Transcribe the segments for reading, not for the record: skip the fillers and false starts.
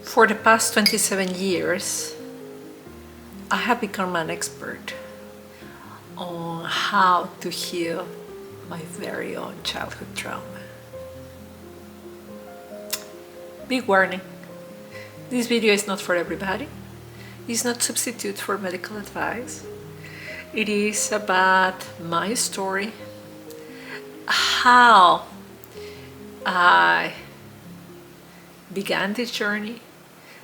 For the past 27 years, I have become an expert on how to heal my very own childhood trauma. Big warning, this video is not for everybody. It's not a substitute for medical advice. It is about my story, how I began this journey,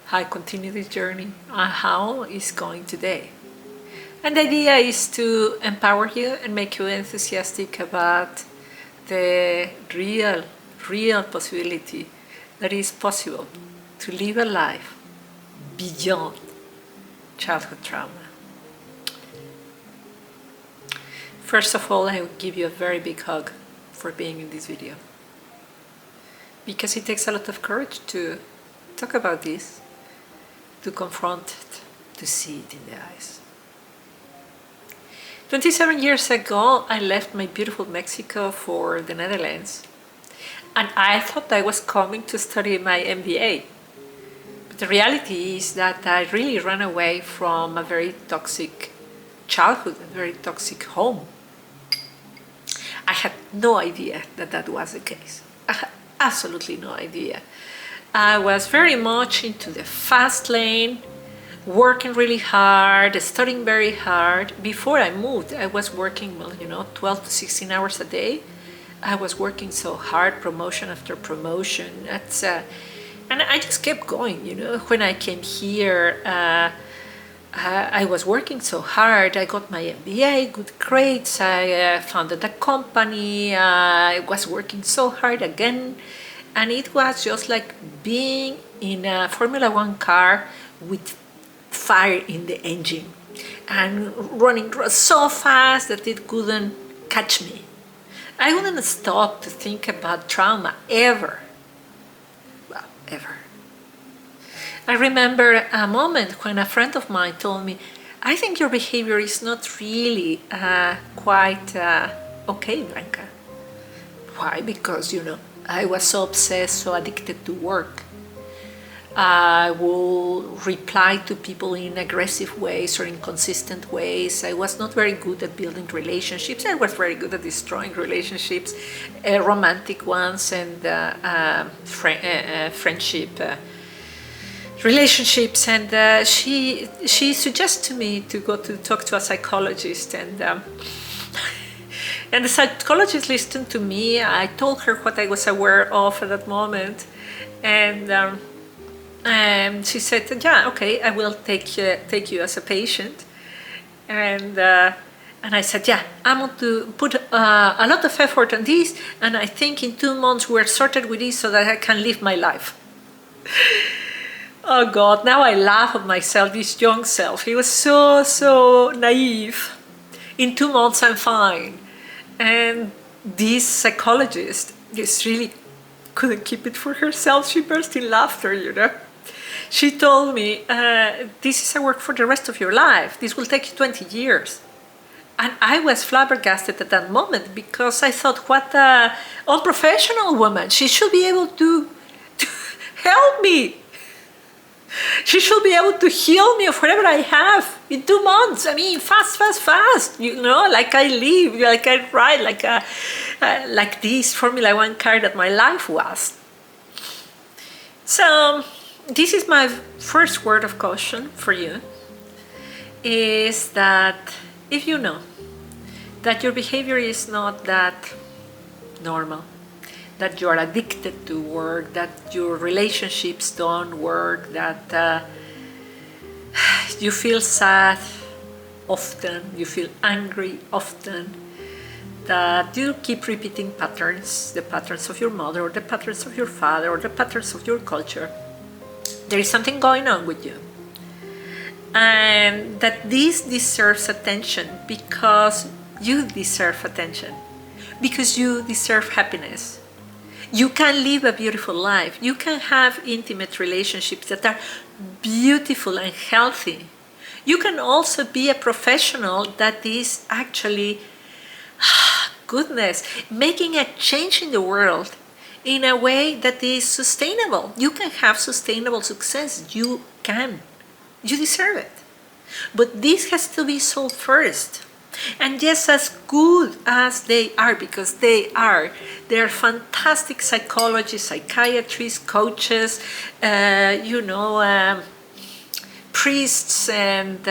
how I continue this journey, and how it's going today. And the idea is to empower you and make you enthusiastic about the real possibility that is possible to live a life beyond childhood trauma. First of all, I will give you a very big hug for being in this video, because it takes a lot of courage to talk about this, to confront it, to see it in the eyes. 27 years ago, I left my beautiful Mexico for the Netherlands, and I thought I was coming to study my MBA. But the reality is that I really ran away from a very toxic childhood, a very toxic home. I had no idea that that was the case. I had absolutely no idea. I was very much into the fast lane, working really hard, studying very hard. Before I moved, I was working, 12 to 16 hours a day. I was working so hard, promotion after promotion. And I just kept going, When I came here, I was working so hard. I got my MBA, good grades. I founded a company. I was working so hard again. And it was just like being in a Formula One car with fire in the engine and running so fast that it couldn't catch me. I wouldn't stop to think about trauma ever. Well, ever. I remember a moment when a friend of mine told me, I think your behavior is not really quite okay, Blanca. Why? Because, I was so obsessed, so addicted to work. I will reply to people in aggressive ways or inconsistent ways. I was not very good at building relationships. I was very good at destroying relationships, romantic ones and friendship relationships. And she suggested to me to go to talk to a psychologist, and the psychologist listened to me. I told her what I was aware of at that moment, and she said, "Yeah, okay, I will take you as a patient." And I said, "Yeah, I'm going to put a lot of effort on this, and I think in 2 months we're sorted with this so that I can live my life." Oh God, now I laugh at myself, this young self. He was so naive. In 2 months I'm fine. And this psychologist just really couldn't keep it for herself. She burst in laughter, She told me, this is a work for the rest of your life. This will take you 20 years. And I was flabbergasted at that moment, because I thought, what an unprofessional woman. She should be able to help me. She should be able to heal me of whatever I have in 2 months. I mean, fast, like I live, like I ride, like this Formula One car that my life was. So this is my first word of caution for you, is that if you know that your behavior is not that normal, that you are addicted to work, that your relationships don't work, that you feel sad often, you feel angry often, that you keep repeating patterns, the patterns of your mother or the patterns of your father or the patterns of your culture, there is something going on with you. And that this deserves attention, because you deserve attention, because you deserve happiness. You can live a beautiful life. You can have intimate relationships that are beautiful and healthy. You can also be a professional that is actually, goodness, making a change in the world in a way that is sustainable. You can have sustainable success. You can. You deserve it. But this has to be solved first. And just as good as they are, because they are fantastic psychologists, psychiatrists, coaches, priests, and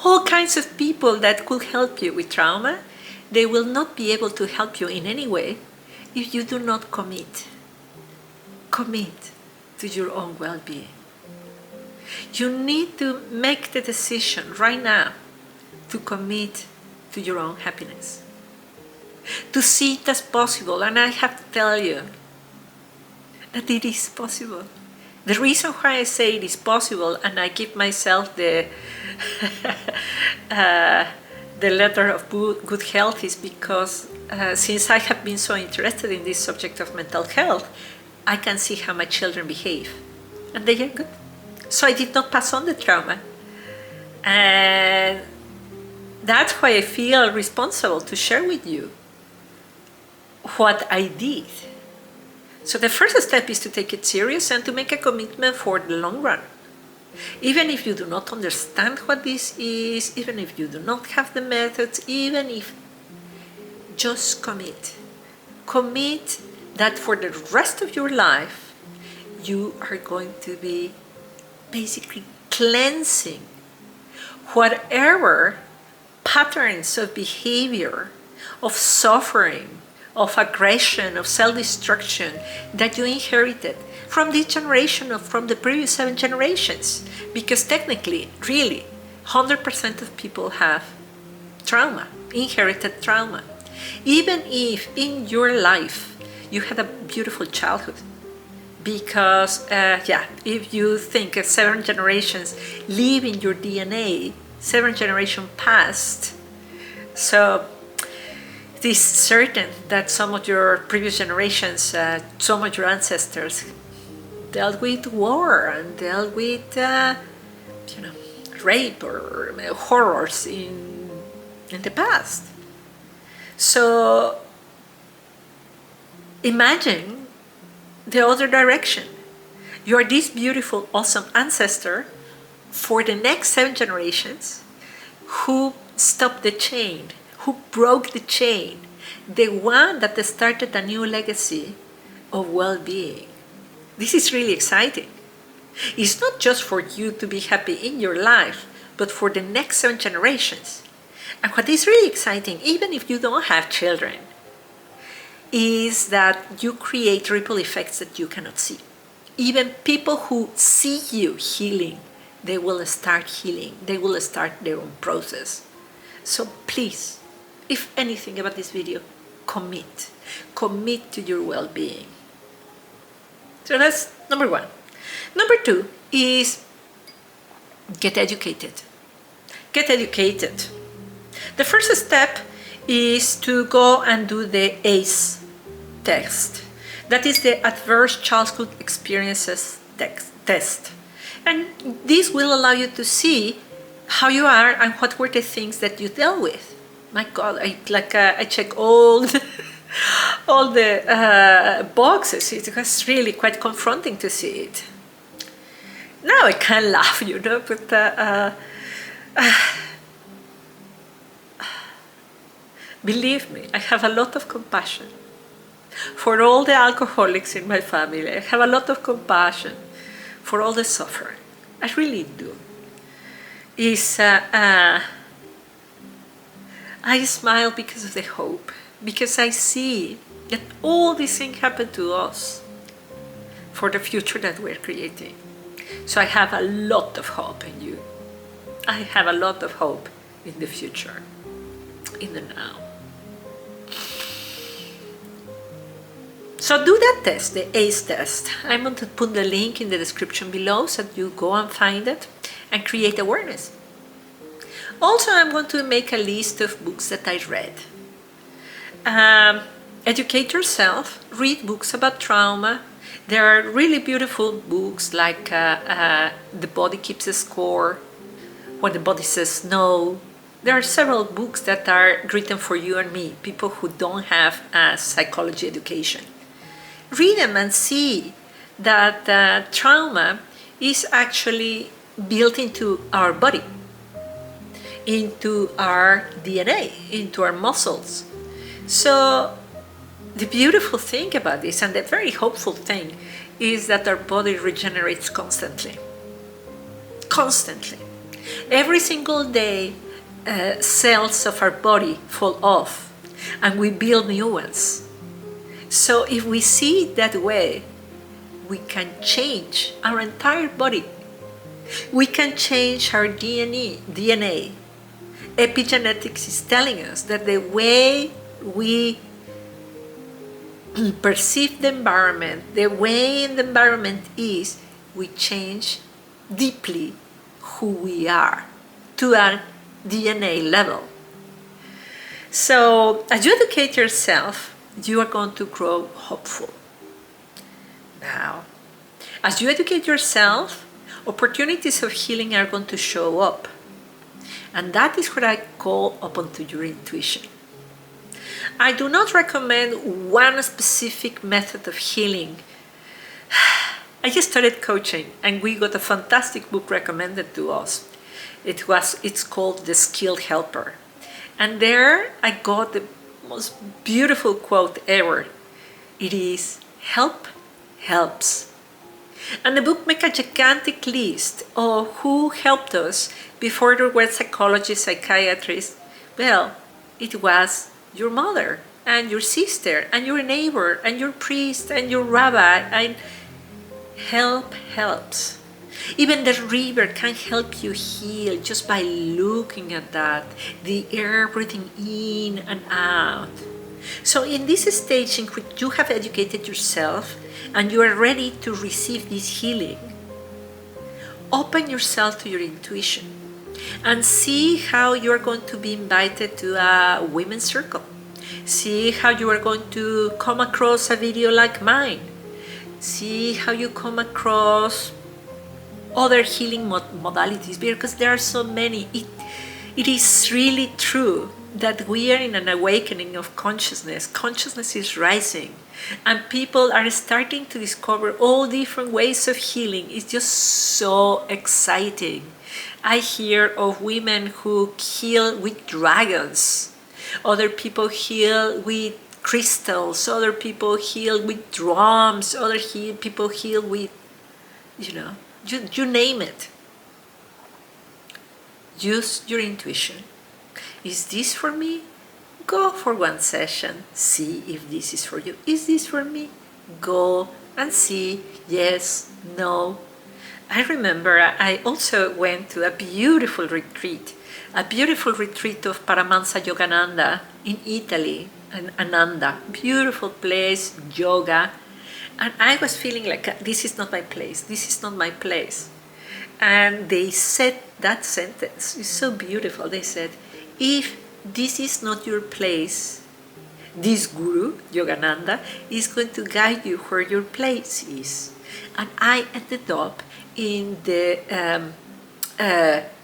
all kinds of people that could help you with trauma. They will not be able to help you in any way if you do not commit. Commit to your own well-being. You need to make the decision right now to commit to your own happiness, to see it as possible. And I have to tell you that it is possible. The reason why I say it is possible, and I give myself the the letter of good health, is because since I have been so interested in this subject of mental health, I can see how my children behave, and they are good. So I did not pass on the trauma. And that's why I feel responsible to share with you what I did. So the first step is to take it serious and to make a commitment for the long run. Even if you do not understand what this is, even if you do not have the methods, even if, just commit. Commit that for the rest of your life, you are going to be basically cleansing whatever patterns of behavior, of suffering, of aggression, of self-destruction that you inherited from this generation or from the previous 7 generations. Because technically, really, 100% of people have trauma, inherited trauma. Even if in your life you had a beautiful childhood, because if you think of 7 generations live in your DNA, 7 generations past, so it is certain that some of your previous generations, some of your ancestors dealt with war and dealt with rape or horrors in the past. So imagine the other direction. You are this beautiful, awesome ancestor for the next 7 generations who stopped the chain, who broke the chain, the one that started a new legacy of well-being. This is really exciting. It's not just for you to be happy in your life, but for the next 7 generations. And what is really exciting, even if you don't have children, is that you create ripple effects that you cannot see. Even people who see you healing, they will start healing. They will start their own process. So please, if anything about this video, commit. Commit to your well-being. So that's number 1. Number 2 is get educated. Get educated. The first step is to go and do the ACE test. That is the Adverse Childhood Experiences test. And this will allow you to see how you are and what were the things that you dealt with. My God, I check all the boxes. It was really quite confronting to see it. Now I can laugh, but believe me, I have a lot of compassion for all the alcoholics in my family. I have a lot of compassion for all the suffering. I really do. I smile because of the hope, because I see that all these things happen to us for the future that we're creating. So I have a lot of hope in you. I have a lot of hope in the future, in the now. So do that test, the ACE test. I'm going to put the link in the description below so that you go and find it and create awareness. Also, I'm going to make a list of books that I read. Educate yourself, read books about trauma. There are really beautiful books like The Body Keeps a Score, When the Body Says No. There are several books that are written for you and me, people who don't have a psychology education. Read them and see that trauma is actually built into our body, into our DNA, into our muscles. So the beautiful thing about this, and the very hopeful thing, is that our body regenerates constantly. Constantly. Every single day, cells of our body fall off and we build new ones. So if we see it that way, we can change our entire body. We can change our DNA. Epigenetics is telling us that the way we perceive the environment, the way the environment is, we change deeply who we are to a DNA level. So as you educate yourself, you are going to grow hopeful. Now, as you educate yourself, opportunities of healing are going to show up. And that is what I call upon to your intuition. I do not recommend one specific method of healing. I just started coaching and we got a fantastic book recommended to us. It's called The Skilled Helper. And there I got the most beautiful quote ever. It is, help helps. And the book makes a gigantic list of who helped us before there were psychologists, psychiatrists. Well, it was your mother and your sister and your neighbor and your priest and your rabbi, and help helps. Even the river can help you heal just by looking at that, the air breathing in and out. So in this stage in which you have educated yourself and you are ready to receive this healing, open yourself to your intuition and see how you are going to be invited to a women's circle. See how you are going to come across a video like mine. See how you come across other healing modalities, because there are so many. It is really true that we are in an awakening of consciousness. Consciousness is rising and people are starting to discover all different ways of healing. It's just so exciting. I hear of women who heal with dragons. Other people heal with crystals. Other people heal with drums. Other people heal with, you name it. Use your intuition. Is this for me? Go for one session. See if this is for you. Is this for me? Go and see. Yes, no. I remember I also went to a beautiful retreat of Paramahansa Yogananda in Italy, and Ananda. Beautiful place, yoga. And I was feeling like, this is not my place. This is not my place. And they said that sentence. It's so beautiful. They said, if this is not your place, this guru, Yogananda, is going to guide you where your place is. And I ended up in the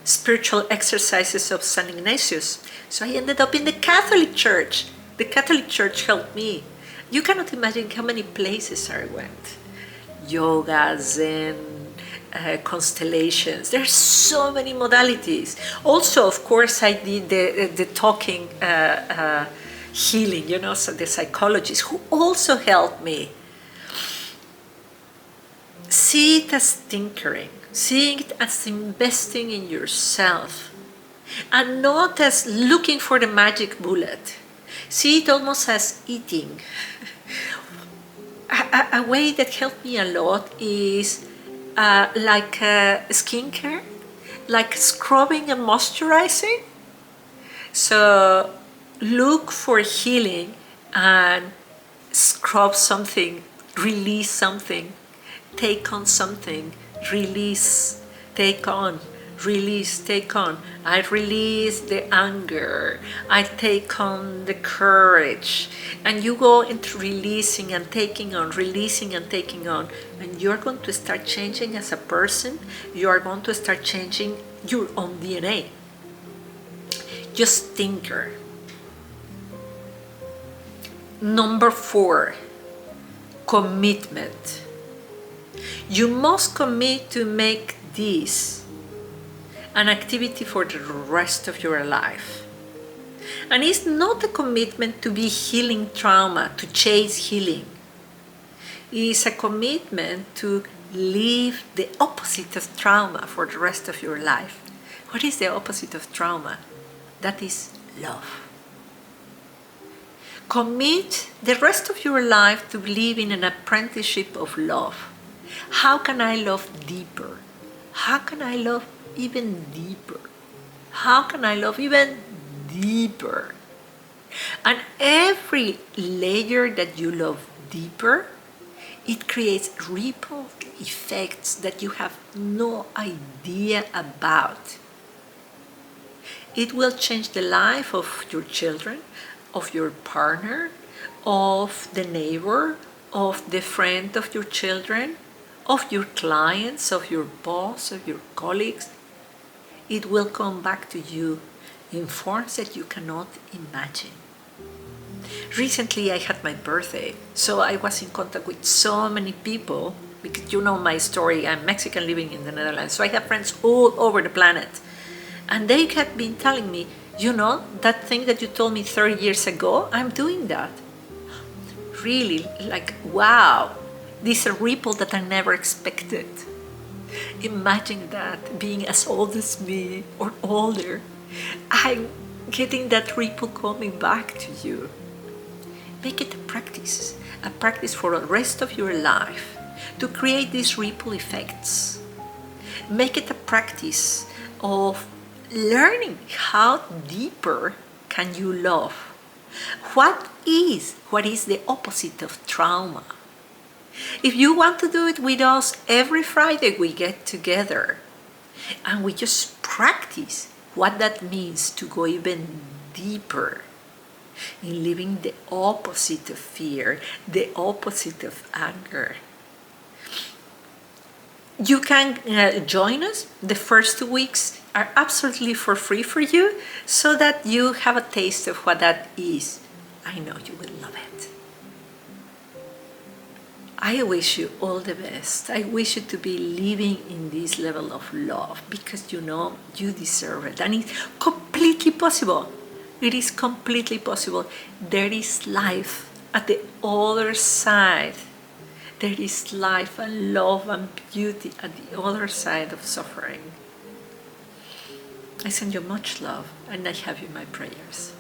spiritual exercises of St. Ignatius. So I ended up in the Catholic Church. The Catholic Church helped me. You cannot imagine how many places I went. Yoga, Zen, constellations. There are so many modalities. Also, of course, I did the talking healing, so the psychologists who also helped me. See it as tinkering, seeing it as investing in yourself, and not as looking for the magic bullet. See it almost as eating. A way that helped me a lot is like skincare, like scrubbing and moisturizing. So look for healing and scrub something, release something, take on something, release, take on, release, take on. I release the anger, I take on the courage, and you go into releasing and taking on, releasing and taking on, and you're going to start changing as a person. You are going to start changing your own DNA. Just tinker. Number 4, commitment. You must commit to make this an activity for the rest of your life. And it's not a commitment to be healing trauma, to chase healing. It's a commitment to live the opposite of trauma for the rest of your life. What is the opposite of trauma? That is love. Commit the rest of your life to live in an apprenticeship of love. How can I love deeper? How can I love even deeper? How can I love even deeper? And every layer that you love deeper, it creates ripple effects that you have no idea about. It will change the life of your children, of your partner, of the neighbor, of the friend of your children, of your clients, of your boss, of your colleagues. It will come back to you in forms that you cannot imagine. Recently I had my birthday, so I was in contact with so many people, because you know my story, I'm Mexican living in the Netherlands, so I have friends all over the planet. And they had been telling me, you know, that thing that you told me 30 years ago, I'm doing that. Really, like, wow, this is a ripple that I never expected. Imagine that, being as old as me or older, I'm getting that ripple coming back to you. Make it a practice for the rest of your life to create these ripple effects. Make it a practice of learning how deeper can you love. What is the opposite of trauma? If you want to do it with us, every Friday we get together and we just practice what that means to go even deeper in living the opposite of fear, the opposite of anger. You can join us. The first 2 weeks are absolutely for free for you, so that you have a taste of what that is. I know you will love it. I wish you all the best. I wish you to be living in this level of love, because you know you deserve it, and it's completely possible. It is completely possible. There is life at the other side. There is life and love and beauty at the other side of suffering. I send you much love, and I have you in my prayers.